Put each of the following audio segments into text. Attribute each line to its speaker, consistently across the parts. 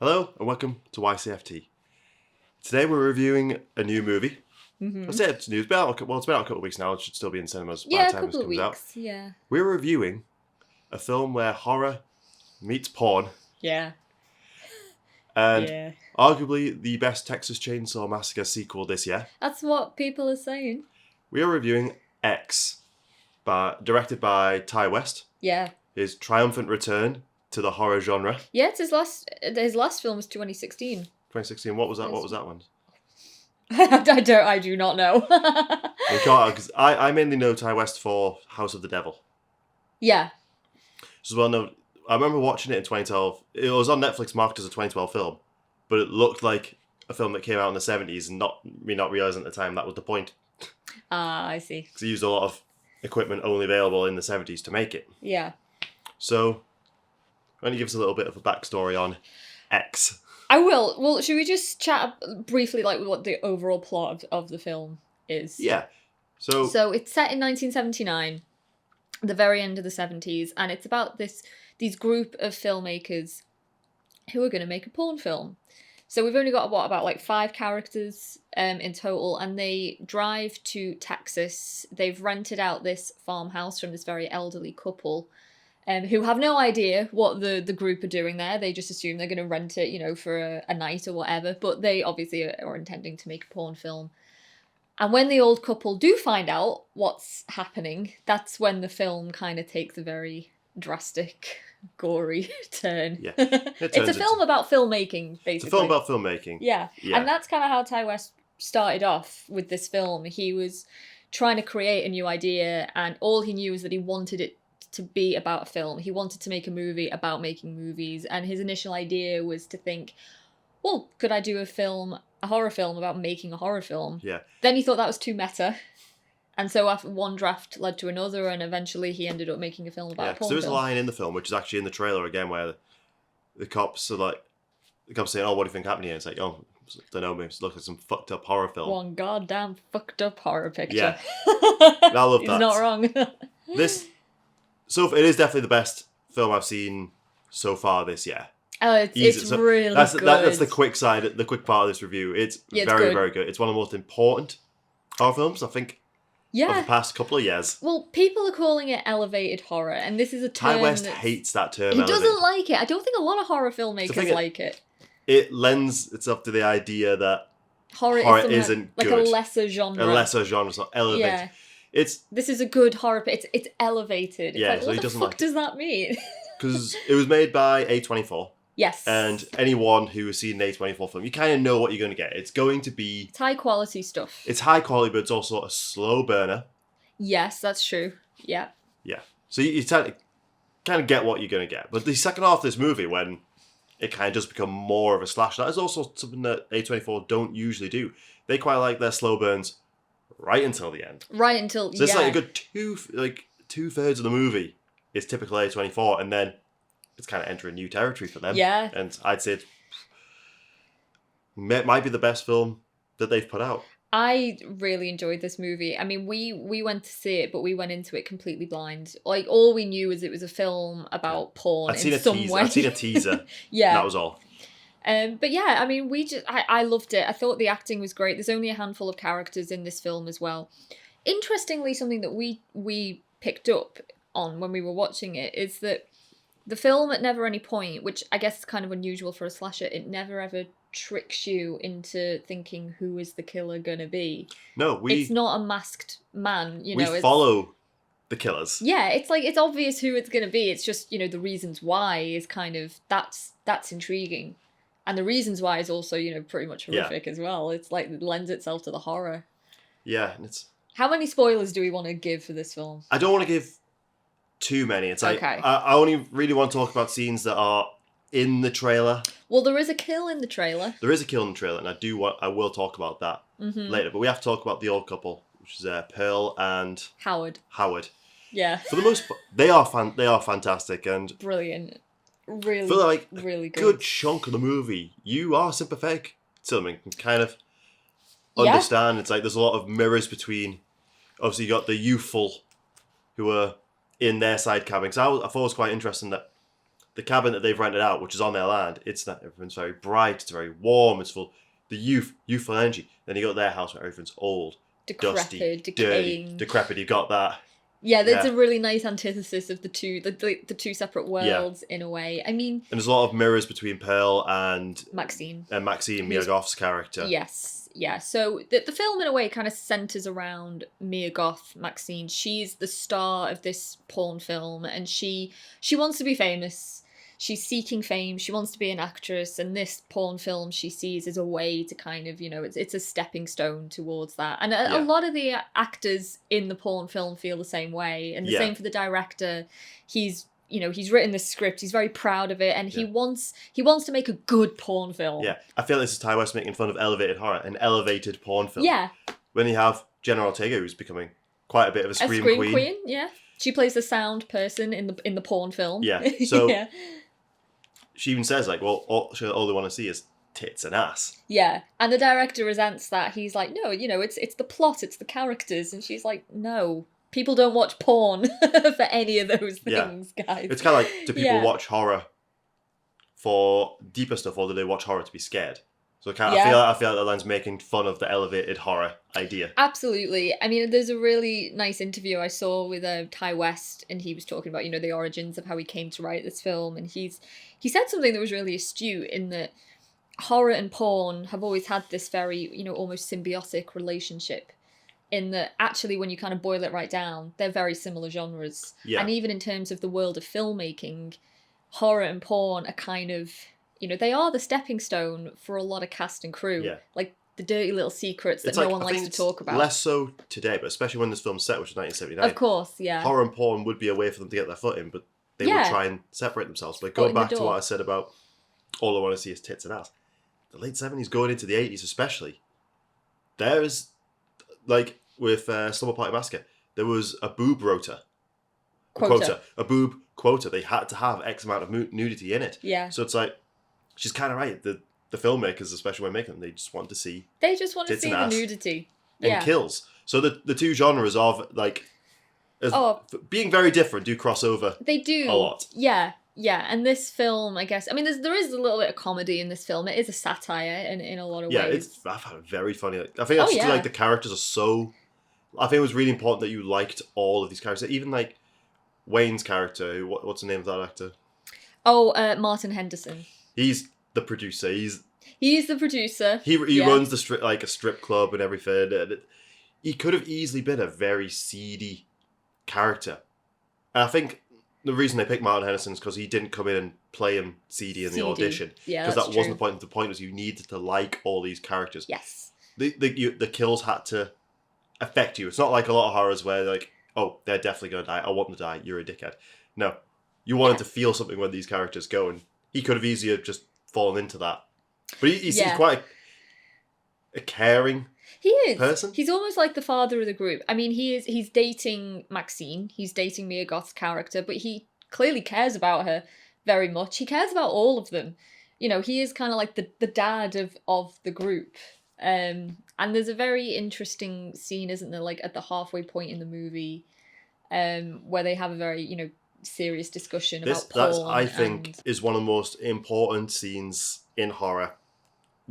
Speaker 1: Hello and welcome to YCFT. Today we're reviewing a new movie. I say it's new. It's been out a couple of weeks now. It should still be in cinemas by the time this comes out.
Speaker 2: Yeah.
Speaker 1: We're reviewing a film where horror meets porn.
Speaker 2: Yeah.
Speaker 1: And arguably the best Texas Chainsaw Massacre sequel this year.
Speaker 2: That's what people are saying.
Speaker 1: We are reviewing X, directed by Ty West.
Speaker 2: Yeah.
Speaker 1: His triumphant return to the horror genre.
Speaker 2: Yeah, it's his last film was 2016.
Speaker 1: 2016. What was that? What was that one?
Speaker 2: I do not know.
Speaker 1: Because I mainly know Ty West for House of the Devil.
Speaker 2: Yeah.
Speaker 1: So well known. I remember watching it in 2012. It was on Netflix, marked as a 2012 film, but it looked like a film that came out in the 70s, and not realising at the time that was the point.
Speaker 2: Ah, I see.
Speaker 1: Because he used a lot of equipment only available in the 70s to make it.
Speaker 2: Yeah.
Speaker 1: So, why don't you give us a little bit of a backstory on X?
Speaker 2: I will. Well, should we just chat briefly, like, what the overall plot of the film is?
Speaker 1: Yeah. So
Speaker 2: it's set in 1979, the very end of the 70s, and it's about these group of filmmakers who are going to make a porn film. So we've only got, about 5 characters in total, and they drive to Texas. They've rented out this farmhouse from this very elderly couple who have no idea what the group are doing there. They just assume they're going to rent it, for a night or whatever, but they obviously are intending to make a porn film. And when the old couple do find out what's happening, that's when the film kind of takes a very drastic, gory turn.
Speaker 1: Yeah,
Speaker 2: it's a film about filmmaking, basically.
Speaker 1: It's a film about filmmaking.
Speaker 2: Yeah. And that's kind of how Ty West started off with this film. He was trying to create a new idea, and all he knew was that he wanted it to be about a film. He wanted to make a movie about making movies, and his initial idea was to think, well, could I do a horror film about making a horror film?
Speaker 1: Yeah.
Speaker 2: Then he thought that was too meta. And so after one draft led to another, and eventually he ended up making a film about a porn film.
Speaker 1: There is a line in the film, which is actually in the trailer again, where the cops are like, saying, "Oh, what do you think happened here?" It's like, "Oh, I don't know, it looks like some fucked up horror film."
Speaker 2: One goddamn fucked up horror picture.
Speaker 1: Yeah. I love that.
Speaker 2: He's not wrong.
Speaker 1: So it is definitely the best film I've seen so far this year.
Speaker 2: Oh, it's really good.
Speaker 1: That's the quick part of this review. It's very, very good. It's one of the most important horror films, I think, of the past couple of years.
Speaker 2: Well, people are calling it elevated horror, and this is a term
Speaker 1: Ty West hates that term.
Speaker 2: He doesn't like it. I don't think a lot of horror filmmakers like it.
Speaker 1: It lends itself to the idea that horror isn't
Speaker 2: like
Speaker 1: good.
Speaker 2: A lesser genre.
Speaker 1: It's not elevated.
Speaker 2: Yeah.
Speaker 1: This
Speaker 2: is a good horror. It's elevated.
Speaker 1: Yeah,
Speaker 2: what the fuck does that mean?
Speaker 1: Because it was made by A24.
Speaker 2: Yes.
Speaker 1: And anyone who has seen an A24 film, you kind of know what you're going to get. It's going to be...
Speaker 2: It's high quality stuff.
Speaker 1: It's high quality, but it's also a slow burner.
Speaker 2: Yes, that's true. Yeah.
Speaker 1: Yeah. So you kind of get what you're going to get. But the second half of this movie, when it kind of does become more of a slash, that is also something that A24 don't usually do. They quite like their slow burns right until the end.
Speaker 2: Right until,
Speaker 1: So it's like a good two-thirds of the movie is typical A24, and then it's kind of entering new territory for them.
Speaker 2: Yeah.
Speaker 1: And I'd say it might be the best film that they've put out.
Speaker 2: I really enjoyed this movie. I mean, we went to see it, but we went into it completely blind. Like, all we knew was it was a film about porn in some way.
Speaker 1: I'd seen a teaser.
Speaker 2: Yeah.
Speaker 1: That was all.
Speaker 2: But yeah, I mean, I loved it. I thought the acting was great. There's only a handful of characters in this film as well. Interestingly, something that we picked up on when we were watching it is that the film at never any point, which I guess is kind of unusual for a slasher, it never ever tricks you into thinking who is the killer gonna be.
Speaker 1: No,
Speaker 2: it's not a masked man,
Speaker 1: we follow the killers.
Speaker 2: Yeah, it's obvious who it's gonna be. It's just, the reasons why is kind of, that's intriguing. And the reasons why is also, pretty much horrific as well. It's like, it lends itself to the horror.
Speaker 1: Yeah, and it's...
Speaker 2: How many spoilers do we want to give for this film?
Speaker 1: I don't want to give too many. It's like,
Speaker 2: okay.
Speaker 1: I only really want to talk about scenes that are in the trailer.
Speaker 2: Well, there is a kill in the trailer.
Speaker 1: There is a kill in the trailer, and I will talk about that later. But we have to talk about the old couple, which is Pearl and...
Speaker 2: Howard. Yeah.
Speaker 1: For the most part, they are fantastic and...
Speaker 2: Brilliant. Really,
Speaker 1: for like
Speaker 2: really
Speaker 1: good chunk of the movie, you are sympathetic to them and can kind of understand. It's like there's a lot of mirrors between. Obviously, you got the youthful who are in their side cabin. So I thought it was quite interesting that the cabin that they've rented out, which is on their land, everything's very bright, it's very warm, it's full the youthful energy. Then you got their house where everything's old,
Speaker 2: Decrepit,
Speaker 1: dusty,
Speaker 2: decaying.
Speaker 1: dirty, decrepit. You've got that.
Speaker 2: Yeah, that's a really nice antithesis of the two separate worlds in a way. I mean,
Speaker 1: and there's a lot of mirrors between Pearl and
Speaker 2: Maxine,
Speaker 1: Mia Goth's character.
Speaker 2: Yes, yeah. So the film in a way kind of centers around Mia Goth, Maxine. She's the star of this porn film, and she wants to be famous. She's seeking fame. She wants to be an actress, and this porn film she sees as a way to kind of, it's a stepping stone towards that. And a lot of the actors in the porn film feel the same way, and the same for the director. He's written this script. He's very proud of it, and he wants to make a good porn film.
Speaker 1: Yeah, I feel this is Ty West making fun of elevated horror, an elevated porn film.
Speaker 2: Yeah.
Speaker 1: When you have Jenna Ortega, who's becoming quite a bit of a scream queen.
Speaker 2: Yeah. She plays the sound person in the porn film.
Speaker 1: Yeah. So. Yeah. She even says, like, well, all they want to see is tits and ass.
Speaker 2: Yeah, and the director resents that. He's like, no, it's the plot, it's the characters. And she's like, no, people don't watch porn for any of those things, guys.
Speaker 1: It's kind of like, do people watch horror for deeper stuff, or do they watch horror to be scared? So I feel like the line's making fun of the elevated horror idea.
Speaker 2: Absolutely. I mean, there's a really nice interview I saw with Ty West, and he was talking about, the origins of how he came to write this film, and he said something that was really astute in that horror and porn have always had this very, almost symbiotic relationship, in that actually when you kind of boil it right down, they're very similar genres. Yeah. And even in terms of the world of filmmaking, horror and porn are kind of... they are the stepping stone for a lot of cast and crew. Yeah. Like the dirty little secrets that no one likes to talk about.
Speaker 1: Less so today, but especially when this film's set, which is 1979.
Speaker 2: Of course, yeah.
Speaker 1: Horror and porn would be a way for them to get their foot in, but they would try and separate themselves. But going back to what I said about all I want to see is tits and ass, the late 70s going into the 80s especially, there's, like with Slumber Party Massacre, there was a boob rota. A boob quota. They had to have X amount of nudity in it.
Speaker 2: Yeah.
Speaker 1: So it's like, she's kind of right. The filmmakers, especially when making them, they just want to see
Speaker 2: the nudity.
Speaker 1: And kills. So the two genres of like being very different do cross over.
Speaker 2: They do
Speaker 1: a lot.
Speaker 2: Yeah. And this film, I guess, I mean, there is a little bit of comedy in this film. It is a satire in a lot of ways.
Speaker 1: I found it very funny. I think that's like the characters are so. I think it was really important that you liked all of these characters, even like Wayne's character. What's the name of that actor?
Speaker 2: Martin Henderson.
Speaker 1: He's the producer.
Speaker 2: He's the producer.
Speaker 1: He runs a strip club and everything. And he could have easily been a very seedy character. And I think the reason they picked Martin Henderson is because he didn't come in and play him seedy in the audition.
Speaker 2: Yeah,
Speaker 1: because that wasn't the point. The point was you needed to like all these characters.
Speaker 2: Yes.
Speaker 1: The kills had to affect you. It's not like a lot of horrors where like, oh, they're definitely going to die. I want them to die. You're a dickhead. No. You wanted to feel something when these characters go, and he could have easily just fallen into that. But he seems quite a caring person.
Speaker 2: He's almost like the father of the group. I mean, he's dating Maxine. He's dating Mia Goth's character, but he clearly cares about her very much. He cares about all of them. He is kind of like the dad of the group. And there's a very interesting scene, isn't there, like at the halfway point in the movie, where they have a very, serious discussion about porn.
Speaker 1: I think is one of the most important scenes in horror.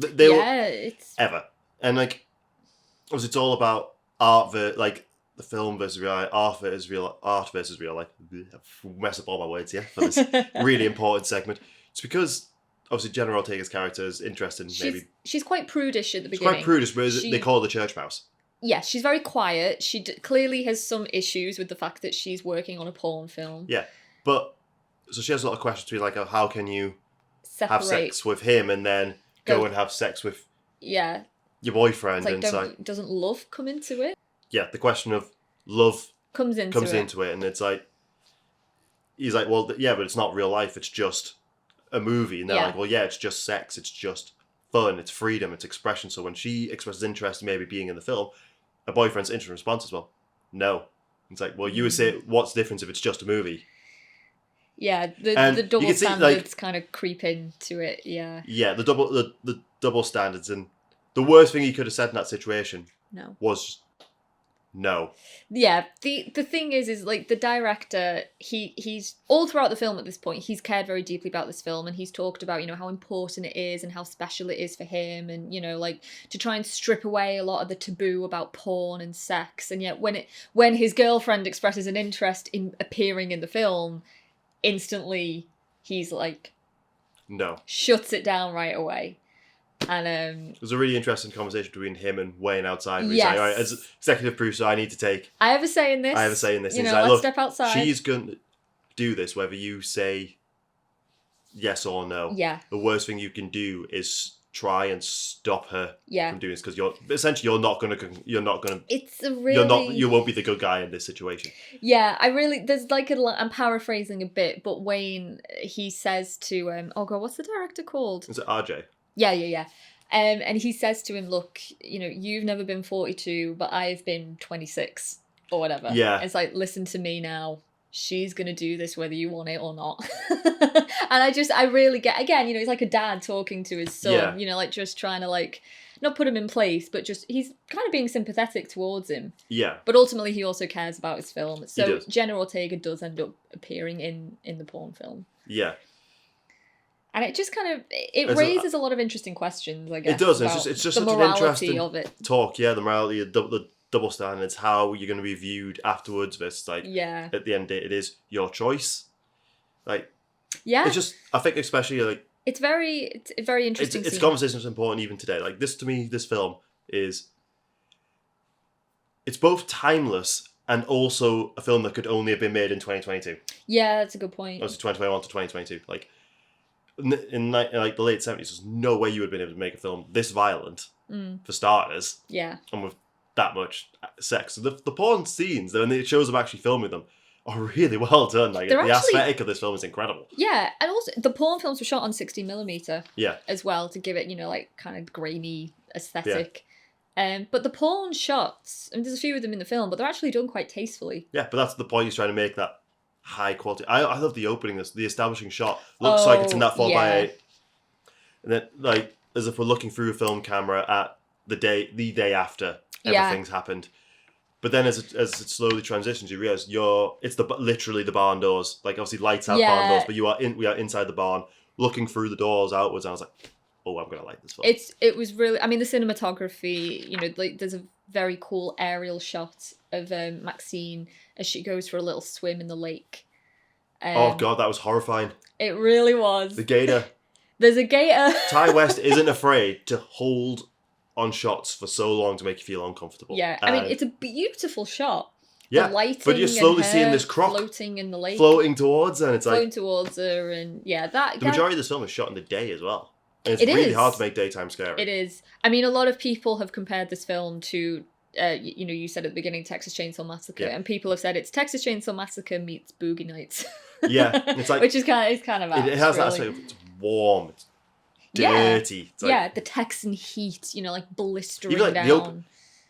Speaker 1: Ever. And like, obviously it's all about art, like the film versus reality, art versus real life. Mess up all my words here for this really important segment. It's because obviously Jenna Ortega's character is interesting.
Speaker 2: She's quite prudish at the beginning.
Speaker 1: She's quite prudish, but they call her the church mouse.
Speaker 2: Yes, she's very quiet. She clearly has some issues with the fact that she's working on a porn film.
Speaker 1: Yeah, but so she has a lot of questions to be like, how can you have sex with him and then go and have sex with your boyfriend?
Speaker 2: Doesn't love come into it?
Speaker 1: Yeah, the question of love
Speaker 2: comes into it,
Speaker 1: and it's like, he's like, well, yeah, but it's not real life. It's just a movie, and they're like, well, yeah, it's just sex. It's just fun. It's freedom. It's expression. So when she expresses interest in maybe being in the film, her boyfriend's instant response as well, no. It's like, well, you would say, what's the difference if it's just a movie?
Speaker 2: Yeah, the double standards kind of creep into it. Yeah.
Speaker 1: Yeah, the double standards, and the worst thing he could have said in that situation was No.
Speaker 2: Yeah, the thing is like the director, he's all throughout the film at this point, he's cared very deeply about this film, and he's talked about, how important it is and how special it is for him, and like to try and strip away a lot of the taboo about porn and sex. And yet when his girlfriend expresses an interest in appearing in the film, instantly he's like,
Speaker 1: No.
Speaker 2: shuts it down right away. And
Speaker 1: it was a really interesting conversation between him and Wayne outside. He's
Speaker 2: yes.
Speaker 1: like, all right, as executive producer, I need to take.
Speaker 2: I have a say in this.
Speaker 1: I have a say in this.
Speaker 2: He's
Speaker 1: like,
Speaker 2: let's
Speaker 1: look,
Speaker 2: step outside.
Speaker 1: She's going to do this whether you say yes or no.
Speaker 2: Yeah.
Speaker 1: The worst thing you can do is try and stop her from doing this, because you're not going to. It's a really. You won't be the good guy in this situation.
Speaker 2: Yeah, there's like I'm paraphrasing a bit, but Wayne, he says to oh god, what's the director called?
Speaker 1: Is it RJ?
Speaker 2: Yeah. And he says to him, look, you've never been 42, but I've been 26 or whatever.
Speaker 1: Yeah.
Speaker 2: It's like, listen to me now. She's going to do this whether you want it or not. And I really get, again, he's like a dad talking to his son, like just trying to like, not put him in place, but just, he's kind of being sympathetic towards him.
Speaker 1: Yeah.
Speaker 2: But ultimately he also cares about his film. So Jenna Ortega does end up appearing in the porn film.
Speaker 1: Yeah.
Speaker 2: And it just kind of, it raises a lot of interesting questions, I guess.
Speaker 1: It does. It's just
Speaker 2: the
Speaker 1: such an interesting
Speaker 2: of it.
Speaker 1: talk. Yeah, the morality, the double standards, how you're going to be viewed afterwards. Versus at the end of it is your choice. Like, it's just, I think especially like
Speaker 2: it's very interesting.
Speaker 1: It's conversation that's important even today. Like this, to me, this film is, it's both timeless and also a film that could only have been made in 2022.
Speaker 2: Yeah, that's a good point.
Speaker 1: Obviously 2021 to 2022. Like, in like the late 70s, there's no way you would have been able to make a film this violent, for starters.
Speaker 2: Yeah.
Speaker 1: And with that much sex. The porn scenes, when it shows them actually filming them, are really well done. Like, the aesthetic of this film is incredible.
Speaker 2: Yeah, and also the porn films were shot on 60mm.
Speaker 1: Yeah.
Speaker 2: As well, to give it, like kind of grainy aesthetic. Yeah. But the porn shots, I mean, there's a few of them in the film, but they're actually done quite tastefully. Yeah,
Speaker 1: but that's the point. He's trying to make that high quality. I love the opening. The establishing shot looks like it's in that 4x8, and then like as if we're looking through a film camera at the day after everything's happened. But then as it slowly transitions, you realise it's literally the barn doors. Like obviously lights out barn doors, but we are inside the barn looking through the doors outwards. And I was like, oh, I'm gonna like this film.
Speaker 2: It was really, I mean, the cinematography. Like there's a very cool aerial shot of Maxine as she goes for a little swim in the lake.
Speaker 1: Oh god, that was horrifying.
Speaker 2: It really was.
Speaker 1: The gator.
Speaker 2: There's a gator.
Speaker 1: Ty West isn't afraid to hold on shots for so long to make you feel uncomfortable.
Speaker 2: Yeah, I mean, it's a beautiful shot.
Speaker 1: Yeah,
Speaker 2: the lighting,
Speaker 1: but you're slowly seeing this croc
Speaker 2: floating in the lake,
Speaker 1: floating towards her, and it's
Speaker 2: floating towards her, and that.
Speaker 1: The majority of this film is shot in the day as well, and it's really hard to make daytime scary.
Speaker 2: It is. I mean, a lot of people have compared this film to, you said at the beginning, Texas Chainsaw Massacre, and people have said it's Texas Chainsaw Massacre meets Boogie Nights.
Speaker 1: Yeah, it's like
Speaker 2: which is kind of apt,
Speaker 1: it has
Speaker 2: really.
Speaker 1: that. It's warm. It's dirty. It's
Speaker 2: like, the Texan heat, like blistering down.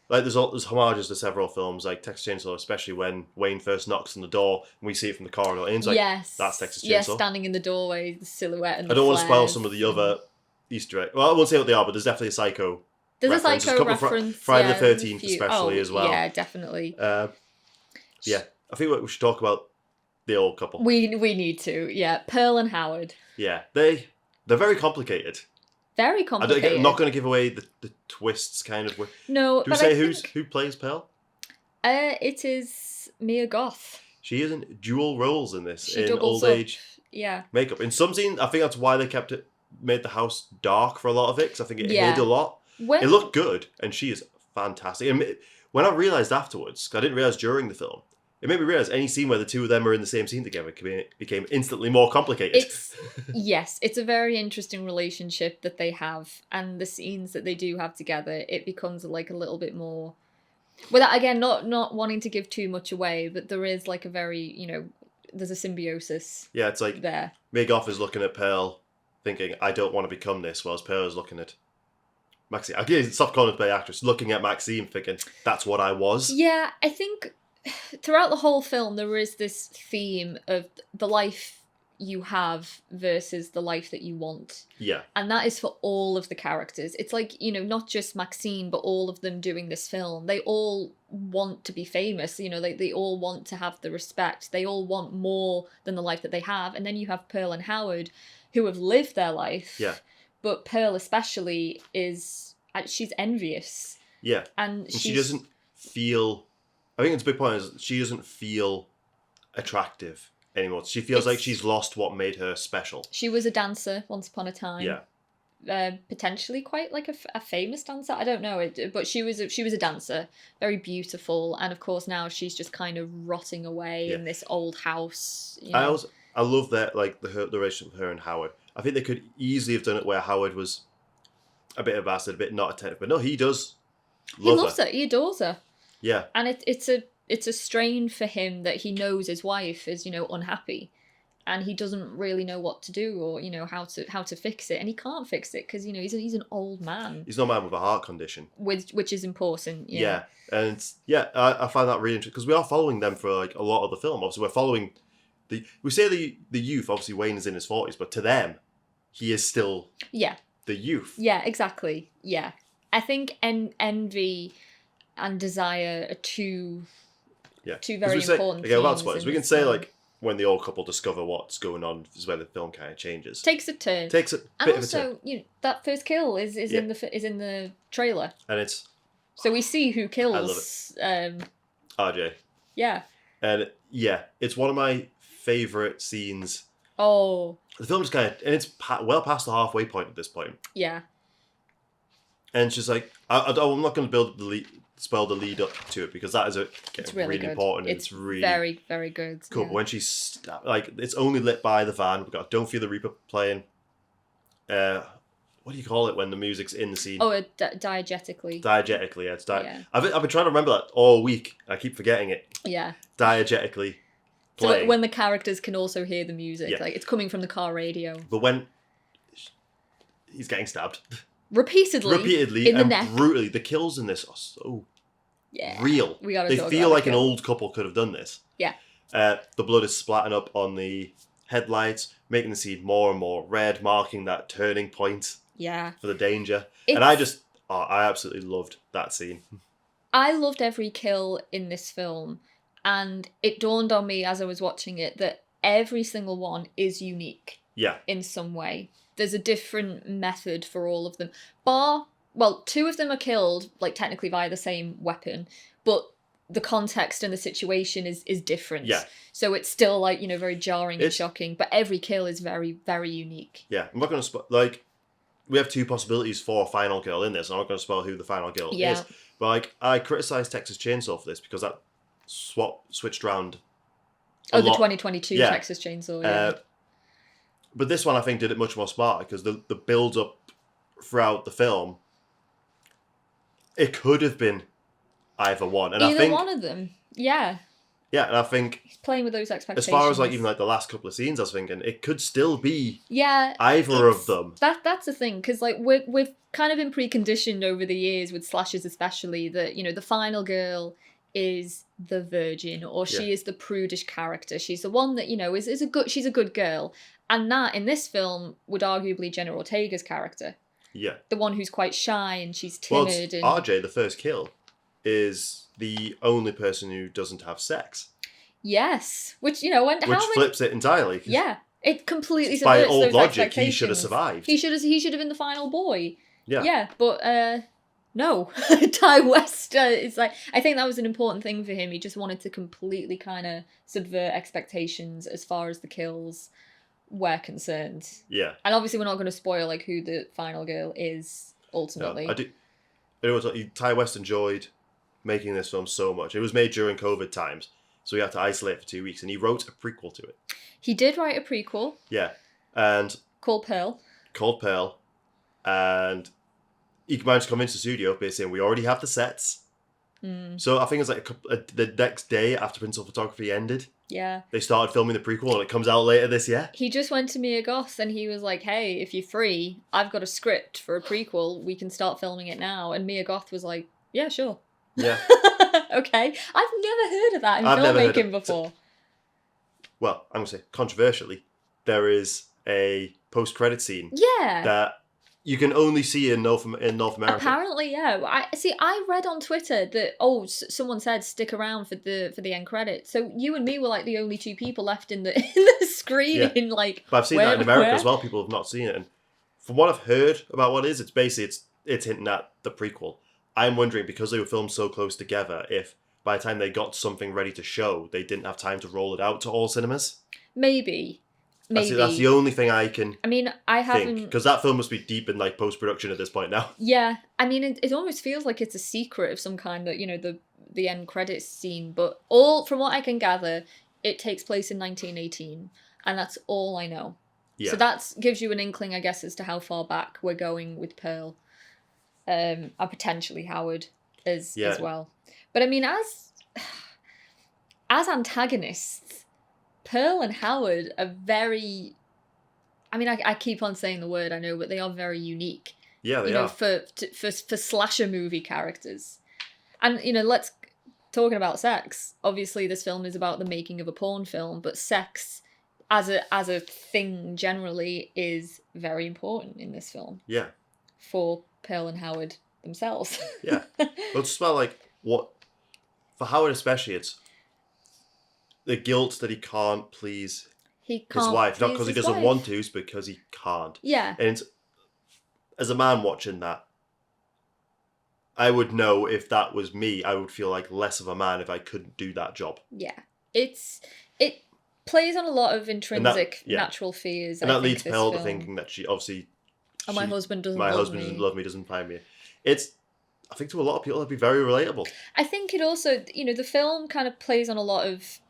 Speaker 1: There's homages to several films, like Texas Chainsaw, especially when Wayne first knocks on the door and we see it from the corridor. And it's like, that's Texas Chainsaw.
Speaker 2: Yeah, standing in the doorway, the silhouette and
Speaker 1: I don't want to spoil some of the other Easter eggs. Well, I won't say what they are, but there's definitely a Psycho
Speaker 2: reference.
Speaker 1: There's a couple
Speaker 2: reference.
Speaker 1: Friday the 13th especially as well.
Speaker 2: Yeah, definitely.
Speaker 1: I think we should talk about the old couple.
Speaker 2: We need to, Pearl and Howard.
Speaker 1: Yeah, they're very complicated.
Speaker 2: Very complicated.
Speaker 1: I'm not going to give away the twists, kind of.
Speaker 2: No,
Speaker 1: do we say who plays Pearl?
Speaker 2: It is Mia Goth.
Speaker 1: She is in dual roles in this, in old age makeup. In some scenes, I think that's why they made the house dark for a lot of it, because I think it hid a lot. It looked good, and she is fantastic. And when I realised afterwards, because I didn't realise during the film, it made me realise any scene where the two of them are in the same scene together became instantly more complicated.
Speaker 2: It's a very interesting relationship that they have, and the scenes that they do have together, it becomes like a little bit more, without, again, not wanting to give too much away, but there is like a very, there's a symbiosis. Yeah, it's like there.
Speaker 1: Mia Goth is looking at Pearl, thinking, I don't want to become this, whereas Pearl is looking at Maxine. I can't stop calling her play actress, looking at Maxine, thinking, that's what I was.
Speaker 2: Yeah, I think throughout the whole film, there is this theme of the life, you have versus the life that you want.
Speaker 1: Yeah.
Speaker 2: And that is for all of the characters. It's like, not just Maxine, but all of them doing this film. They all want to be famous. They all want to have the respect. They all want more than the life that they have. And then you have Pearl and Howard, who have lived their life.
Speaker 1: Yeah.
Speaker 2: But Pearl especially she's envious.
Speaker 1: Yeah.
Speaker 2: And
Speaker 1: she doesn't feel... I think it's a big point is she doesn't feel attractive anymore. She feels like she's lost what made her special.
Speaker 2: She was a dancer once upon a time.
Speaker 1: Yeah.
Speaker 2: Potentially quite like a famous dancer. I don't know, but she was a dancer, very beautiful, and of course now she's just kind of rotting away in this old house.
Speaker 1: I love that, like the relationship with her and Howard. I think they could easily have done it where Howard was a bit of a bastard, a bit not attentive, but no, he does.
Speaker 2: He loves her. He adores her.
Speaker 1: Yeah.
Speaker 2: And it's a strain for him that he knows his wife is, unhappy, and he doesn't really know what to do or, how to fix it, and he can't fix it because, he's an old man.
Speaker 1: He's not a man with a heart condition.
Speaker 2: Which is important.
Speaker 1: Yeah. And I find that really interesting because we are following them for like a lot of the film. Obviously, we're following we say the youth. Obviously, Wayne is in his 40s, but to them, he is still the youth.
Speaker 2: Yeah, exactly. Yeah, I think envy and desire are two very important
Speaker 1: things. About
Speaker 2: spoilers.
Speaker 1: We can say like when the old couple discover what's going on is where the film kind of changes.
Speaker 2: Takes a turn.
Speaker 1: Takes a bit of a turn.
Speaker 2: And also, that first kill is in the trailer.
Speaker 1: And it's
Speaker 2: so we see who kills.
Speaker 1: I love it. RJ.
Speaker 2: Yeah.
Speaker 1: And it's one of my favourite scenes.
Speaker 2: Oh.
Speaker 1: The film just kind of, and it's well past the halfway point at this point.
Speaker 2: Yeah.
Speaker 1: And it's just like I'm not going to spoil the lead up to it because that is it's really important. It's really
Speaker 2: very, very good.
Speaker 1: Cool. But when she's like, it's only lit by the van. We've got Don't Feel the Reaper playing. What do you call it when the music's in the scene?
Speaker 2: Oh, diegetically.
Speaker 1: Diegetically, yeah.
Speaker 2: Yeah.
Speaker 1: I've been trying to remember that all week. I keep forgetting it.
Speaker 2: Yeah.
Speaker 1: Diegetically playing.
Speaker 2: So when the characters can also hear the music, like it's coming from the car radio.
Speaker 1: But when he's getting stabbed.
Speaker 2: Repeatedly in the neck.
Speaker 1: Brutally. The kills in this are so real.
Speaker 2: They
Speaker 1: feel like an old couple could have done this.
Speaker 2: Yeah.
Speaker 1: The blood is splatting up on the headlights, making the scene more and more red, marking that turning point.
Speaker 2: Yeah. For
Speaker 1: the danger. And I absolutely loved that scene.
Speaker 2: I loved every kill in this film, and it dawned on me as I was watching it that every single one is unique.
Speaker 1: Yeah.
Speaker 2: In some way. There's a different method for all of them. Two of them are killed, like technically via the same weapon, but the context and the situation is different.
Speaker 1: Yeah.
Speaker 2: So it's still like, very jarring and shocking, but every kill is very, very unique.
Speaker 1: Yeah. I'm not going to we have two possibilities for a final girl in this. I'm not going to spoil who the final girl is. But I criticised Texas Chainsaw for this because that switched around.
Speaker 2: The 2022 Texas Chainsaw, yeah.
Speaker 1: But this one, I think, did it much more smart because the build-up throughout the film, it could have been either one. And
Speaker 2: Either one of them, yeah.
Speaker 1: Yeah, and I think...
Speaker 2: He's playing with those expectations.
Speaker 1: As far as even the last couple of scenes, I was thinking, it could still be
Speaker 2: either
Speaker 1: of them.
Speaker 2: That's the thing, because we've kind of been preconditioned over the years, with slashers especially, that, the final girl is the virgin, or she is the prudish character. She's the one that, she's a good girl. And that, in this film, would arguably Jenna Ortega's character.
Speaker 1: Yeah.
Speaker 2: The one who's quite shy and she's timid.
Speaker 1: Well, RJ, the first kill, is the only person who doesn't have sex.
Speaker 2: Yes. Which,
Speaker 1: flips it entirely.
Speaker 2: Yeah. It completely subverts
Speaker 1: by old
Speaker 2: those
Speaker 1: logic, he should have survived.
Speaker 2: He should have been the final boy.
Speaker 1: Yeah.
Speaker 2: Yeah, but no. Ty West is like... I think that was an important thing for him. He just wanted to completely kind of subvert expectations as far as the kills were concerned.
Speaker 1: Yeah.
Speaker 2: And obviously we're not going to spoil who the final girl is ultimately.
Speaker 1: No, Ty West enjoyed making this film so much. It was made during COVID times, so he had to isolate for 2 weeks, and he wrote a prequel to it.
Speaker 2: He did write a prequel.
Speaker 1: Yeah. And
Speaker 2: Called Pearl.
Speaker 1: And he managed to convince the studio by saying, we already have the sets. So I think it's the next day after Principal Photography ended.
Speaker 2: Yeah.
Speaker 1: They started filming the prequel and it comes out later this year.
Speaker 2: He just went to Mia Goth and he was like, hey, if you're free, I've got a script for a prequel. We can start filming it now. And Mia Goth was like, yeah, sure.
Speaker 1: Yeah.
Speaker 2: Okay. I've never heard of that in filmmaking before.
Speaker 1: Well, I'm going to say controversially, there is a post-credit scene
Speaker 2: Yeah.
Speaker 1: that you can only see in North America.
Speaker 2: Apparently, yeah. I read on Twitter that someone said stick around for the end credits. So you and me were like the only two people left in the screening.
Speaker 1: Yeah.
Speaker 2: Like,
Speaker 1: But I've seen that in America as well. People have not seen it, and from what I've heard about what it is, it's basically it's hinting at the prequel. I'm wondering, because they were filmed so close together, if by the time they got something ready to show, they didn't have time to roll it out to all cinemas.
Speaker 2: Maybe.
Speaker 1: That's the only thing I can.
Speaker 2: I mean, I haven't,
Speaker 1: because that film must be deep in like post-production at this point now.
Speaker 2: Yeah, I mean, it almost feels like it's a secret of some kind, that, you know, the end credits scene. But from what I can gather, it takes place in 1918, and that's all I know.
Speaker 1: Yeah.
Speaker 2: So that gives you an inkling, I guess, as to how far back we're going with Pearl, and potentially Howard as well. But I mean, as antagonists, Pearl and Howard are very... I mean, I keep on saying the word, I know, but they are very unique.
Speaker 1: Yeah, they are.
Speaker 2: For slasher movie characters. And, you know, talking about sex, obviously this film is about the making of a porn film, but sex as a thing generally is very important in this film.
Speaker 1: Yeah.
Speaker 2: For Pearl and Howard themselves.
Speaker 1: Yeah. Well, it's just about, like, what... For Howard especially, it's the guilt that he can't please his wife. Not because he doesn't want to, it's because he can't.
Speaker 2: Yeah.
Speaker 1: And as a man watching that, I would know if that was me, I would feel like less of a man if I couldn't do that job.
Speaker 2: Yeah. It plays on a lot of intrinsic natural fears.
Speaker 1: And that leads Pearl to thinking that she obviously...
Speaker 2: my husband doesn't
Speaker 1: love me, doesn't find me. I think to a lot of people, that'd be very relatable.
Speaker 2: I think it also, you know, the film kind of plays on a lot of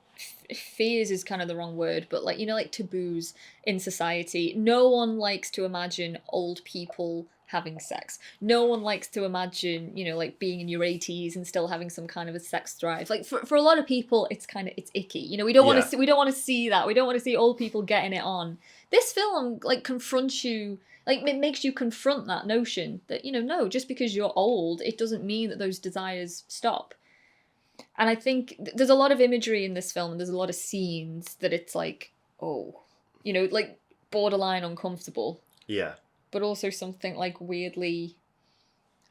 Speaker 2: fears is kind of the wrong word, but like, you know, like taboos in society. No one likes to imagine old people having sex. No one likes to imagine, you know, like being in your 80s and still having some kind of a sex drive. Like for a lot of people, it's icky. You know, we don't want to see that. We don't want to see old people getting it on. This film like confronts you. Like, it makes you confront that notion that, you know, no, just because you're old, it doesn't mean that those desires stop. And I think there's a lot of imagery in this film, and there's a lot of scenes that it's like, oh, you know, like borderline uncomfortable.
Speaker 1: Yeah.
Speaker 2: But also something like weirdly...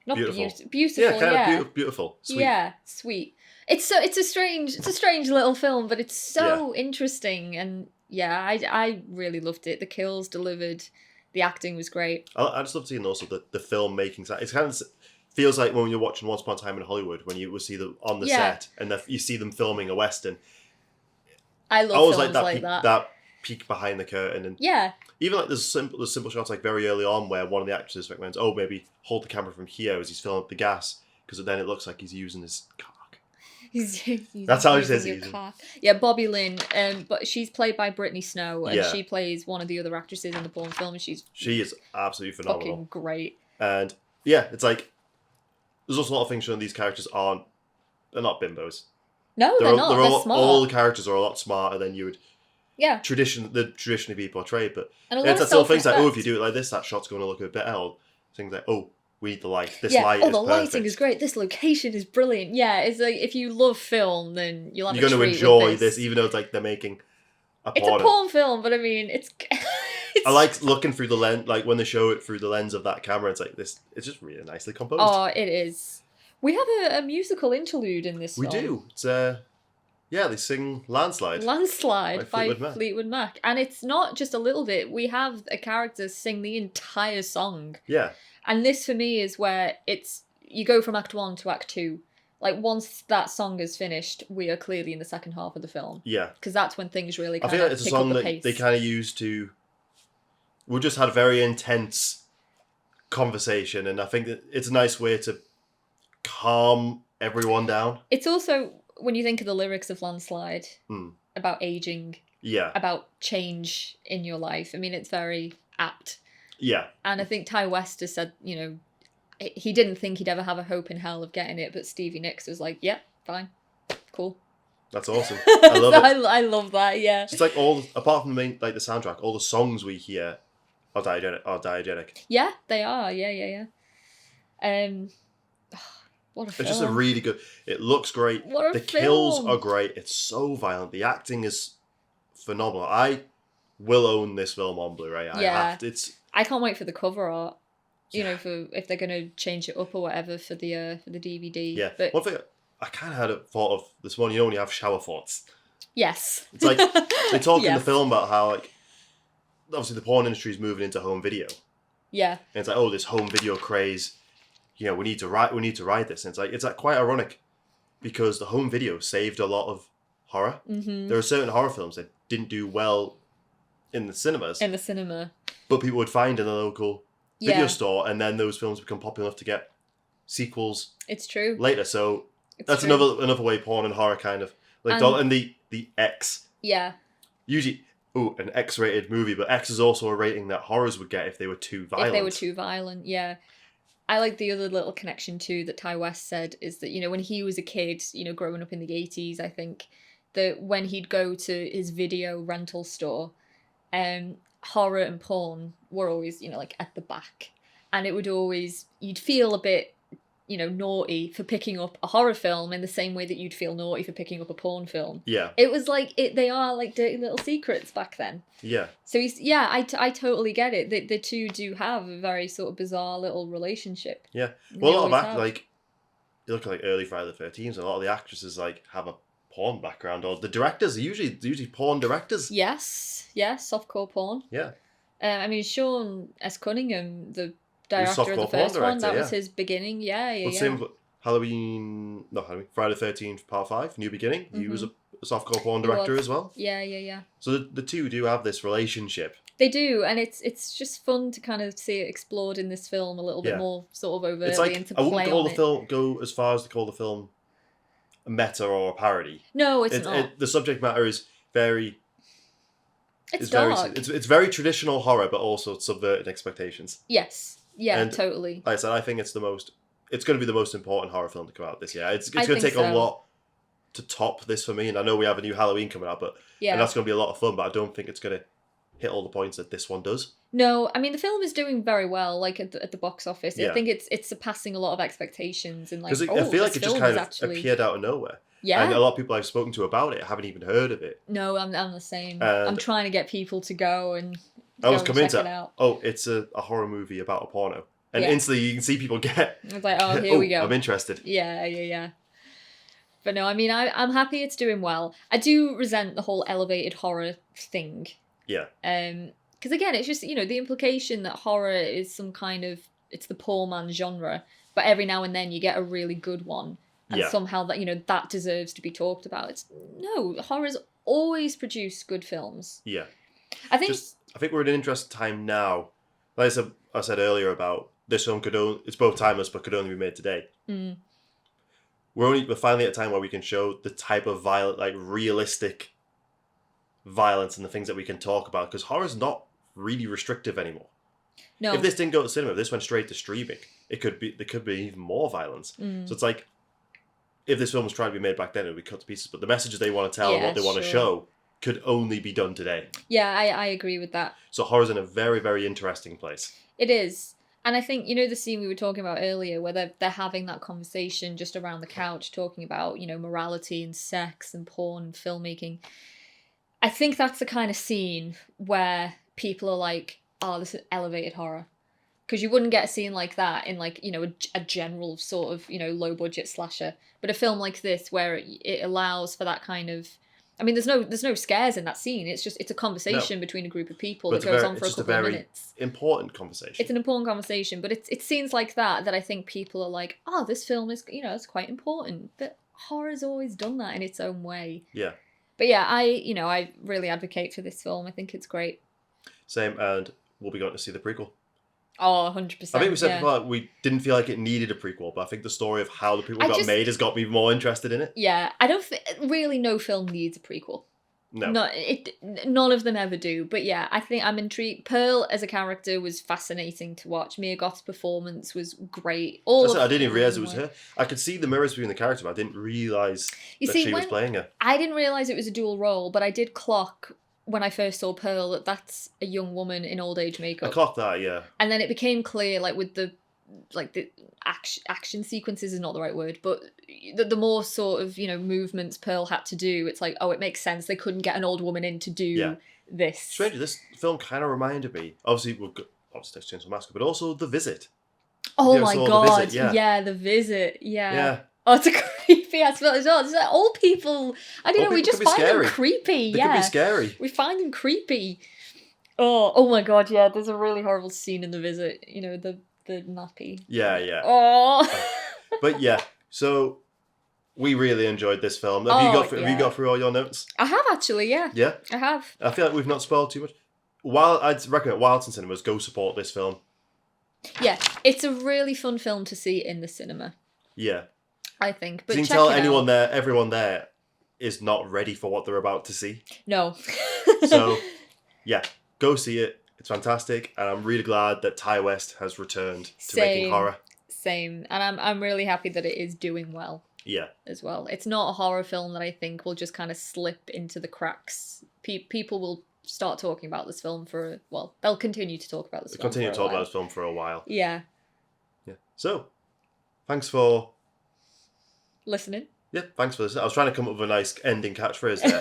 Speaker 2: Not beautiful.
Speaker 1: Yeah, kind of beautiful. Sweet.
Speaker 2: Yeah, sweet. It's a strange little film, but it's so interesting. And yeah, I really loved it. The kills delivered... The acting was great.
Speaker 1: I just love seeing also the filmmaking side. It kind of feels like when you're watching Once Upon a Time in Hollywood, when you would see them on the set and you see them filming a Western.
Speaker 2: I love films like that.
Speaker 1: That peek behind the curtain. And even like there's simple shots like very early on where one of the actors recommends, oh, maybe hold the camera from here as he's filling up the gas, because then it looks like he's using his cock. That's how he says it.
Speaker 2: Yeah, Bobby Lynn, but she's played by Brittany Snow, and she plays one of the other actresses in the porn film, and she
Speaker 1: is absolutely phenomenal.
Speaker 2: Fucking great.
Speaker 1: And yeah, it's like there's also a lot of things showing these characters they're not bimbos.
Speaker 2: No, they're not. They're smart.
Speaker 1: All the characters are a lot smarter than you would traditionally be portrayed, but it's still things like, oh, if you do it like this, that shot's going to look a bit better. Things like, oh, we need the light. This light is perfect. Oh, the lighting
Speaker 2: is great. This location is brilliant. Yeah, it's like, if you love film, then you're
Speaker 1: going to enjoy this, even though it's like they're making a porn.
Speaker 2: It's a porn film, but I mean, it's
Speaker 1: I like looking through the lens, like when they show it through the lens of that camera, it's like this, it's just really nicely composed.
Speaker 2: Oh, it is. We have a musical interlude in this film.
Speaker 1: We do. It's they sing Landslide.
Speaker 2: Landslide by Fleetwood Mac. And it's not just a little bit. We have a character sing the entire song.
Speaker 1: Yeah.
Speaker 2: And this, for me, is where you go from Act 1 to Act 2. Like, once that song is finished, we are clearly in the second half of the film.
Speaker 1: Yeah.
Speaker 2: Because that's when things really
Speaker 1: kind of pick up the pace. I feel like it's a song that they kind of used to... We just had a very intense conversation, and I think that it's a nice way to calm everyone down.
Speaker 2: It's also, when you think of the lyrics of Landslide, about aging, about change in your life, I mean, it's very apt.
Speaker 1: Yeah.
Speaker 2: And I think Ty West has said, you know, he didn't think he'd ever have a hope in hell of getting it, but Stevie Nicks was like, yeah, fine, cool.
Speaker 1: That's awesome. I love it.
Speaker 2: I love that, yeah.
Speaker 1: It's like apart from the main, like the soundtrack, all the songs we hear are diegetic.
Speaker 2: Yeah, they are, yeah. What a film.
Speaker 1: It's just a really good, it looks great.
Speaker 2: What a
Speaker 1: film. The kills are great. It's so violent. The acting is phenomenal. I will own this film on Blu-ray.
Speaker 2: Yeah.
Speaker 1: It's.
Speaker 2: I can't wait for the cover art. You know, for if they're gonna change it up or whatever for the DVD.
Speaker 1: Yeah.
Speaker 2: But
Speaker 1: one thing I kind of had a thought of this morning. You know when you have shower thoughts.
Speaker 2: yes.
Speaker 1: It's like they talk in the
Speaker 2: Yes.
Speaker 1: film about how like obviously the porn industry is moving into home video.
Speaker 2: Yeah.
Speaker 1: And it's like, oh, this home video craze. You know, we need to ride this. And it's like quite ironic because the home video saved a lot of horror.
Speaker 2: Mm-hmm.
Speaker 1: There are certain horror films that didn't do well in the cinemas,
Speaker 2: In the cinema.
Speaker 1: but people would find in the local video
Speaker 2: Yeah.
Speaker 1: store, and then those films become popular enough to get sequels
Speaker 2: It's true.
Speaker 1: later. So
Speaker 2: It's
Speaker 1: that's
Speaker 2: true.
Speaker 1: another way porn and horror kind of like
Speaker 2: And-
Speaker 1: and the X.
Speaker 2: Yeah.
Speaker 1: Usually, an X-rated movie, but X is also a rating that horrors would get if they were too violent.
Speaker 2: If they were too violent, yeah. I like the other little connection too that Ty West said is that, you know, when he was a kid, you know, growing up in the 80s, I think that when he'd go to his video rental store, horror and porn were always, you know, like at the back. And it would always, you'd feel a bit, you know, naughty for picking up a horror film in the same way that you'd feel naughty for picking up a porn film.
Speaker 1: Yeah,
Speaker 2: It was like, they are like dirty little secrets back then.
Speaker 1: yeah.
Speaker 2: So I totally get it. The two do have a very sort of bizarre little relationship.
Speaker 1: Yeah.
Speaker 2: They
Speaker 1: Well, a lot of
Speaker 2: always have.
Speaker 1: like you look at like early Friday the 13th, and a lot of the actresses like have a porn background, or the directors are usually porn directors.
Speaker 2: Yes, softcore porn.
Speaker 1: Yeah.
Speaker 2: I mean, Sean S. Cunningham, the director of the
Speaker 1: softcore porn
Speaker 2: first one,
Speaker 1: director,
Speaker 2: that was
Speaker 1: yeah.
Speaker 2: his beginning. Yeah.
Speaker 1: Well, same with Friday the 13th, Part 5, New Beginning. He was a softcore porn
Speaker 2: He
Speaker 1: director
Speaker 2: was.
Speaker 1: as well.
Speaker 2: Yeah.
Speaker 1: So the two do have this relationship.
Speaker 2: They do, and it's just fun to kind of see it explored in this film a little bit
Speaker 1: Yeah.
Speaker 2: more sort of overtly
Speaker 1: It's like
Speaker 2: and to
Speaker 1: I wouldn't
Speaker 2: play
Speaker 1: call
Speaker 2: on
Speaker 1: the
Speaker 2: it.
Speaker 1: film go as far as to call the film a meta or a parody.
Speaker 2: No, it's not.
Speaker 1: The subject matter is very
Speaker 2: It's
Speaker 1: very
Speaker 2: dark.
Speaker 1: it's very traditional horror, but also subverting expectations.
Speaker 2: Yes. Yeah,
Speaker 1: And-
Speaker 2: totally.
Speaker 1: Like I said, I think it's going to be the most important horror film to come out this year. It's
Speaker 2: I
Speaker 1: going to
Speaker 2: think
Speaker 1: take a
Speaker 2: so.
Speaker 1: lot to top this for me, and I know we have a new Halloween coming out, but
Speaker 2: Yeah.
Speaker 1: and that's going to be a lot of fun. But I don't think it's going to hit all the points that this one does.
Speaker 2: No, I mean the film is doing very well, like at the box office.
Speaker 1: Yeah.
Speaker 2: I think it's surpassing a lot of expectations and like.
Speaker 1: Because
Speaker 2: Oh,
Speaker 1: I feel like
Speaker 2: this
Speaker 1: it just
Speaker 2: film
Speaker 1: kind
Speaker 2: is
Speaker 1: of
Speaker 2: actually...
Speaker 1: appeared out of nowhere,
Speaker 2: Yeah.
Speaker 1: and a lot of people I've spoken to about it haven't even heard of it.
Speaker 2: No, I'm the same.
Speaker 1: And-
Speaker 2: I'm trying to get people to go and.
Speaker 1: I was
Speaker 2: go and
Speaker 1: coming
Speaker 2: check
Speaker 1: to
Speaker 2: it out.
Speaker 1: oh, it's a horror movie about a porno, and
Speaker 2: Yeah.
Speaker 1: instantly you can see people get.
Speaker 2: It's like, oh, here we go.
Speaker 1: I'm interested.
Speaker 2: Yeah. But no, I mean, I'm happy it's doing well. I do resent the whole elevated horror thing.
Speaker 1: Yeah.
Speaker 2: Because again, it's just, you know, the implication that horror is some kind of, it's the poor man's genre, but every now and then you get a really good one. And
Speaker 1: Yeah.
Speaker 2: somehow that, you know, that deserves to be talked about. No, horror's always produced good films.
Speaker 1: Yeah.
Speaker 2: I think...
Speaker 1: I think we're in an interesting time now. Like I said earlier about this film it's both timeless but could only be made today.
Speaker 2: Mm.
Speaker 1: We're finally at a time where we can show the type of violent, like realistic violence and the things that we can talk about, because horror's not really restrictive anymore.
Speaker 2: No.
Speaker 1: If this didn't go to cinema, if this went straight to streaming, there could be even more violence.
Speaker 2: Mm.
Speaker 1: So it's like, if this film was trying to be made back then, it would be cut to pieces. But the messages they want to tell and
Speaker 2: Yeah,
Speaker 1: what they want to
Speaker 2: sure.
Speaker 1: show could only be done today.
Speaker 2: Yeah, I agree with that.
Speaker 1: So horror's in a very, very interesting place.
Speaker 2: It is. And I think, you know, the scene we were talking about earlier where they're having that conversation just around the couch talking about, you know, morality and sex and porn and filmmaking. I think that's the kind of scene where people are like, oh, this is elevated horror. Because you wouldn't get a scene like that in, like, you know, a general sort of, you know, low budget slasher. But a film like this where it allows for that kind of... I mean, there's no scares in that scene. It's a conversation between a group of people
Speaker 1: But
Speaker 2: that goes on for a couple of minutes.
Speaker 1: Important conversation.
Speaker 2: It's an important conversation, but it's scenes like that I think people are like, oh, this film is, you know, it's quite important. But horror's always done that in its own way.
Speaker 1: Yeah.
Speaker 2: But yeah, I really advocate for this film. I think it's great.
Speaker 1: Same, and we'll be going to see the prequel.
Speaker 2: Oh, 100%.
Speaker 1: I think we said before, we didn't feel like it needed a prequel, but I think the story of how the prequel got made has got me more interested in it.
Speaker 2: Yeah, I don't really no film needs a prequel.
Speaker 1: No.
Speaker 2: None of them ever do. But yeah, I think I'm intrigued. Pearl as a character was fascinating to watch. Mia Goth's performance was great.
Speaker 1: I didn't even realise it was her. I could see the mirrors between the characters, but I didn't realise she was playing her.
Speaker 2: I didn't realise it was a dual role, but I did clock when I first saw Pearl that that's a young woman in old age makeup.
Speaker 1: I clocked that, yeah.
Speaker 2: And then it became clear, like with the action sequences is not the right word, but the more sort of, you know, movements Pearl had to do, it's like, oh, it makes sense. They couldn't get an old woman in to do this.
Speaker 1: Strangely, this film kind of reminded me. Obviously, Texas Chainsaw Massacre, but also The Visit.
Speaker 2: Oh
Speaker 1: You
Speaker 2: my
Speaker 1: saw The
Speaker 2: god!
Speaker 1: Visit,
Speaker 2: Yeah, The Visit. Yeah.
Speaker 1: Yeah.
Speaker 2: Oh, it's a creepy ass film as well. It's like old people. I don't
Speaker 1: Old
Speaker 2: know. We
Speaker 1: people
Speaker 2: just
Speaker 1: can be
Speaker 2: find
Speaker 1: scary.
Speaker 2: them creepy.
Speaker 1: They
Speaker 2: Yeah.
Speaker 1: could be scary.
Speaker 2: We find them creepy. Oh my god! Yeah, there's a really horrible scene in The Visit. You know, the nappy.
Speaker 1: Yeah.
Speaker 2: Oh.
Speaker 1: But yeah, so we really enjoyed this film. Have you got through all your notes?
Speaker 2: I have actually. Yeah.
Speaker 1: Yeah.
Speaker 2: I have.
Speaker 1: I feel like we've not spoiled too much. I'd recommend Wilton Cinemas, go support this film.
Speaker 2: Yeah, it's a really fun film to see in the cinema.
Speaker 1: Yeah.
Speaker 2: I think. But
Speaker 1: You can
Speaker 2: check
Speaker 1: tell
Speaker 2: it
Speaker 1: everyone
Speaker 2: out.
Speaker 1: there is not ready for what they're about to see.
Speaker 2: No.
Speaker 1: So, yeah, go see it. It's fantastic, and I'm really glad that Ty West has returned to making horror.
Speaker 2: Same, and I'm really happy that it is doing well.
Speaker 1: Yeah.
Speaker 2: As well, it's not a horror film that I think will just kind of slip into the cracks. People will start talking about this film they'll continue to talk about this film.
Speaker 1: Continue to talk about this film for a while.
Speaker 2: Yeah.
Speaker 1: Yeah. So, thanks for
Speaker 2: listening.
Speaker 1: Yeah, thanks for listening. I was trying to come up with a nice ending catchphrase there.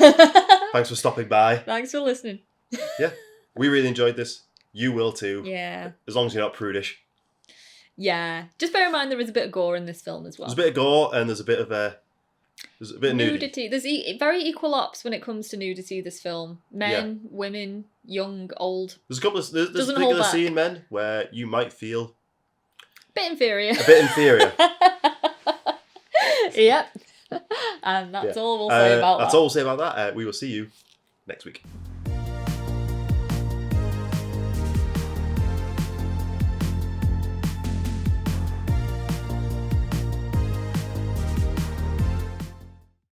Speaker 1: Thanks for stopping by.
Speaker 2: Thanks for listening.
Speaker 1: Yeah, we really enjoyed this. You will too.
Speaker 2: Yeah.
Speaker 1: As long as you're not prudish.
Speaker 2: Yeah. Just bear in mind there is a bit of gore in this film as well.
Speaker 1: There's a bit of gore and there's a bit of nudity.
Speaker 2: There's very equal ops when it comes to nudity. This film, men, women, young, old.
Speaker 1: There's a couple of there's a particular scene, men, where you might feel
Speaker 2: a bit inferior.
Speaker 1: Yep.
Speaker 2: And that's all we'll say about that.
Speaker 1: That's all we'll say about that. We will see you next week.